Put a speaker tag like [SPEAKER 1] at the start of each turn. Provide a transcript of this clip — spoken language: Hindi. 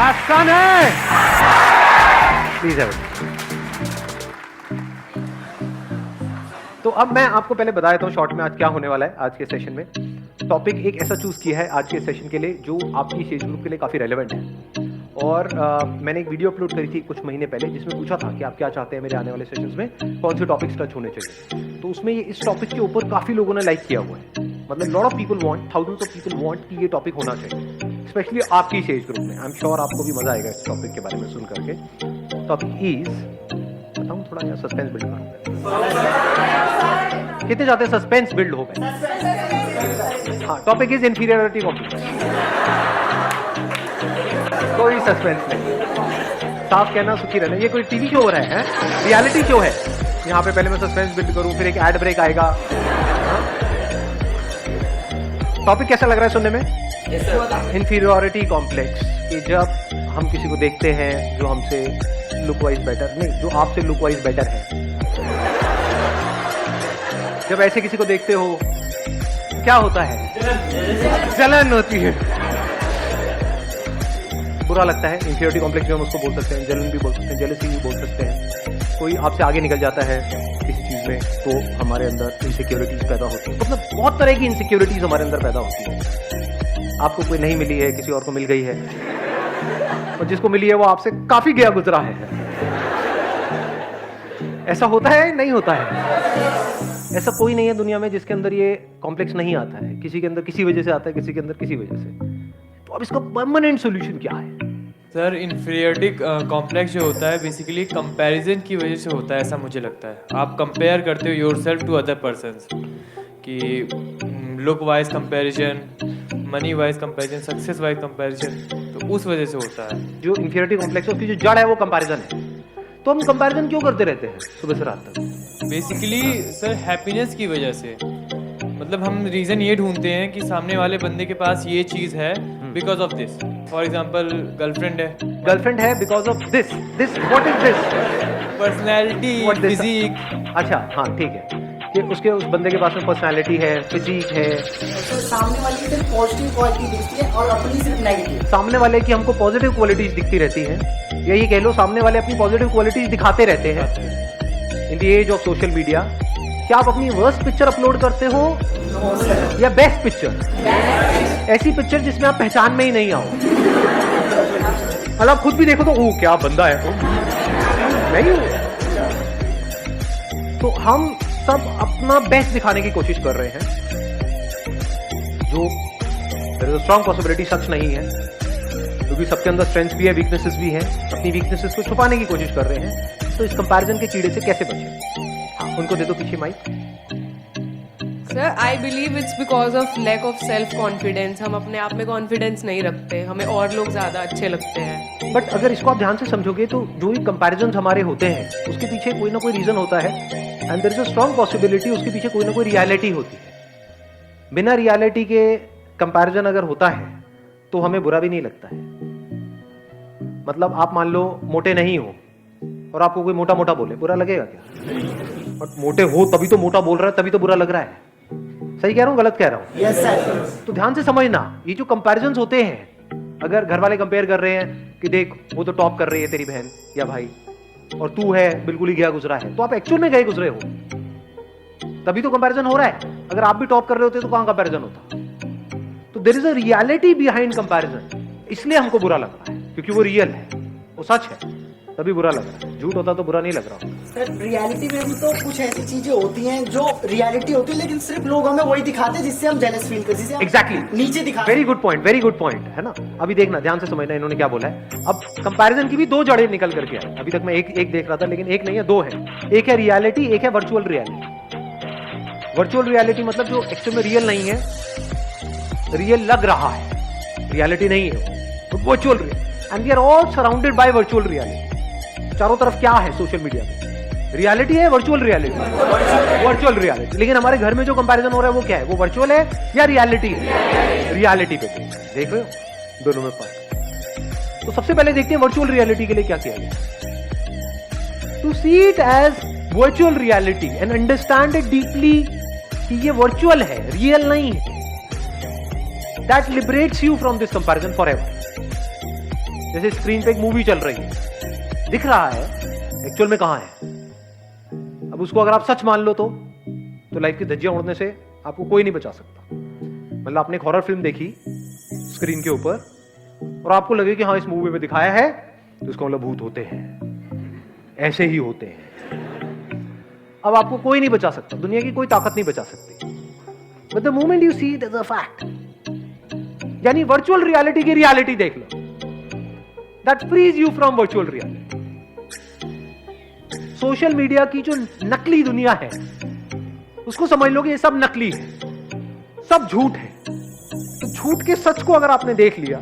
[SPEAKER 1] आसान है। प्लीज है। तो अब मैं आपको पहले बता देता हूँ शॉर्ट में आज क्या होने वाला है। आज के सेशन में टॉपिक एक ऐसा चूज किया है आज के सेशन के लिए जो आपकी एज ग्रुप के लिए काफी रेलेवेंट है। और मैंने एक वीडियो अपलोड करी थी कुछ महीने पहले जिसमें पूछा था कि आप क्या चाहते हैं मेरे आने वाले सेशंस में कौन से टॉपिक्स टच होने चाहिए। तो उसमें ये इस टॉपिक के ऊपर काफी लोगों ने लाइक किया हुआ है। मतलब lot of people want, thousands of people want कि ये टॉपिक होना चाहिए, स्पेशली आपकी एज ग्रुप में। आई एम श्योर आपको भी मजा आएगा इस टॉपिक के बारे में सुन करके। टॉपिक इज, बताऊं थोड़ा यहाँ सस्पेंस बिल्ड करूँ। कितने चाहते हैं सस्पेंस बिल्ड हो गए? हाँ, टॉपिक इज इंफीरियरिटी कॉम्प्लेक्स। कोई सस्पेंस नहीं, साफ कहना सुखी रहना। ये कोई टीवी शो हो रहा है, रियलिटी शो है। यहाँ पे पहले मैं सस्पेंस बिल्ड करूं, फिर एक एड ब्रेक आएगा। टॉपिक कैसा लग रहा है सुनने में? Inferiority complex. कि जब हम किसी को देखते हैं जो हमसे लुक वाइज बेटर, नहीं, जो आपसे लुक वाइज बेटर है, जब ऐसे किसी को देखते हो क्या होता है? जलन होती है, बुरा लगता है। इंफीरियरिटी कॉम्प्लेक्स जो हम उसको बोल सकते हैं, जलन भी बोल सकते हैं, जेलसी भी बोल सकते हैं। कोई आपसे आगे निकल जाता है किसी चीज में तो हमारे अंदर इनसिक्योरिटीज पैदा होती है। मतलब बहुत तरह की इनसिक्योरिटीज हमारे अंदर पैदा होती है। आपको कोई नहीं मिली है, किसी और को मिल गई है, और जिसको मिली है वो आपसे काफी गया गुजरा है। ऐसा होता है नहीं होता है? ऐसा कोई नहीं है दुनिया में जिसके अंदर ये कॉम्प्लेक्स नहीं आता है। किसी के अंदर किसी वजह से आता है, किसी के अंदर किसी वजह से। तो अब इसका परमानेंट सॉल्यूशन क्या है?
[SPEAKER 2] सर, इंफीरियरिटी कॉम्प्लेक्स जो होता है बेसिकली कंपैरिजन की वजह से होता है, ऐसा मुझे लगता है। आप कंपेयर करते हो योरसेल्फ टू अदर पर्सन्स, कि look wise comparison, money wise comparison, success wise comparison, तो उस वजह से होता है।
[SPEAKER 1] जो इंफीरियरिटी कॉम्प्लेक्स है उसकी जो जड़ है वो कंपैरिजन है। तो हम कंपैरिजन क्यों करते रहते हैं सुबह से रात तक?
[SPEAKER 2] बेसिकली सर हैप्पीनेस की वजह से। मतलब हम रीजन ये ढूंढते हैं कि सामने वाले बंदे के पास ये चीज है because of this. For example girlfriend है because of this. What is this?
[SPEAKER 3] Personality, physique.
[SPEAKER 1] अच्छा, हाँ ठीक है कि उसके उस बंदे के पास में पर्सनैलिटी है, फिजिक है।
[SPEAKER 4] तो सामने वाले की सिर्फ पॉजिटिव क्वालिटी दिखती है और अपनी सिर्फ नेगेटिव।
[SPEAKER 1] सामने वाले की हमको पॉजिटिव क्वालिटीज दिखती रहती हैं, या ये कह लो सामने वाले अपनी पॉजिटिव क्वालिटीज दिखाते रहते हैं। In the age of social media, क्या आप अपनी वर्स्ट पिक्चर अपलोड करते हो या बेस्ट पिक्चर? ऐसी पिक्चर जिसमें आप पहचान में ही नहीं आओ। मतलब खुद भी देखो तो ओह क्या बंदा है, नहीं हूं। तो हम सब अपना बेस्ट दिखाने की कोशिश कर रहे हैं, जो स्ट्रॉन्ग पॉसिबिलिटी सच नहीं है, क्योंकि सबके अंदर स्ट्रेंथ्स भी है, वीकनेसेस भी है। अपनी वीकनेसेस को छुपाने की कोशिश कर रहे हैं। तो इस कंपैरिजन के कीड़े से कैसे बचें? उनको दे दो पीछे mic.
[SPEAKER 5] Sir, I believe it's because of lack of self confidence. हम अपने आप में कॉन्फिडेंस नहीं रखते, हमें और लोग ज्यादा अच्छे लगते हैं।
[SPEAKER 1] बट अगर इसको आप ध्यान से समझोगे तो जो भी कंपैरिजन हमारे होते हैं उसके पीछे कोई ना कोई रीजन होता है, and there is a strong possibility उसके पीछे कोई ना कोई रियलिटी होती है। बिना रियलिटी के कंपैरिजन अगर होता है तो हमें बुरा भी नहीं लगता है। मतलब आप मान लो मोटे नहीं हो और आपको कोई मोटा मोटा बोले, बुरा लगेगा क्या? बट मोटे हो तभी तो मोटा बोल रहा है, तभी तो बुरा लग रहा है। सही कह रहा हूँ, गलत कह रहा हूँ?
[SPEAKER 4] Yes sir.
[SPEAKER 1] तो ध्यान से समझना, ये जो कंपैरिजंस होते हैं, अगर घर वाले कंपेयर कर रहे हैं कि देख वो तो टॉप कर रही है तेरी बहन या भाई, और तू है बिल्कुल ही गया गुजरा है, तो आप एक्चुअल में गए गुजरे हो, तभी तो कंपैरिजन हो रहा है। अगर आप भी टॉप कर रहे होते तो कहां कंपैरिजन होता? तो there is a reality behind comparison. इसलिए हमको बुरा लग रहा है क्योंकि वो रियल है, वो सच है, तभी बुरा लग रहा है। झूठ होता तो बुरा नहीं लग रहा।
[SPEAKER 4] सर, रियलिटी में भी तो कुछ ऐसी चीजें होती हैं जो रियलिटी होती है, लेकिन सिर्फ लोग हमें वही दिखाते हैं जिससे हम जेलस फील करते हैं,
[SPEAKER 1] एग्जैक्टली
[SPEAKER 4] नीचे दिखाते।
[SPEAKER 1] वेरी गुड पॉइंट है ना। अभी देखना, ध्यान से समझना इन्होंने क्या बोला है। अब कंपैरिजन की भी दो जड़ें निकल करके आए। अभी तक मैं एक देख रहा था, लेकिन एक नहीं है, दो है। एक है रियलिटी, एक है वर्चुअल रियलिटी। वर्चुअल रियलिटी मतलब जो एक्चुअल में रियल नहीं है, रियल लग रहा है, रियलिटी नहीं है, तो virtual reality. And we are all surrounded by virtual reality. चारों तरफ क्या है सोशल मीडिया में? रियलिटी है, वर्चुअल रियलिटी। लेकिन हमारे घर में जो कंपैरिजन हो रहा है वो क्या है? वो वर्चुअल है या रियलिटी है? रियलिटी पे देख रहे हो दोनों में फर्क। तो सबसे पहले देखते हैं वर्चुअल रियलिटी के लिए क्या किया गया। To see it as virtual reality and understand it deeply कि ये वर्चुअल है, रियल नहीं है। That liberates you from this comparison forever. जैसे स्क्रीन पे एक मूवी चल रही है, दिख रहा है, एक्चुअल में कहां है। अब उसको अगर आप सच मान लो तो लाइफ की धज्जियां उड़ने से आपको कोई नहीं बचा सकता। मतलब आपने एक हॉरर फिल्म देखी स्क्रीन के ऊपर और आपको लगे कि हाँ इस मूवी में दिखाया है, तो इसका मतलब भूत होते हैं, ऐसे ही होते हैं। अब आपको कोई नहीं बचा सकता, दुनिया की कोई ताकत नहीं बचा सकती। But the moment you see it as a fact, यानी वर्चुअल रियलिटी की रियलिटी देख लो, that freeze you from virtual reality. Social media की जो नकली दुनिया है उसको समझ लो कि ये सब नकली है, सब झूठ है। तो झूठ के सच को अगर आपने देख लिया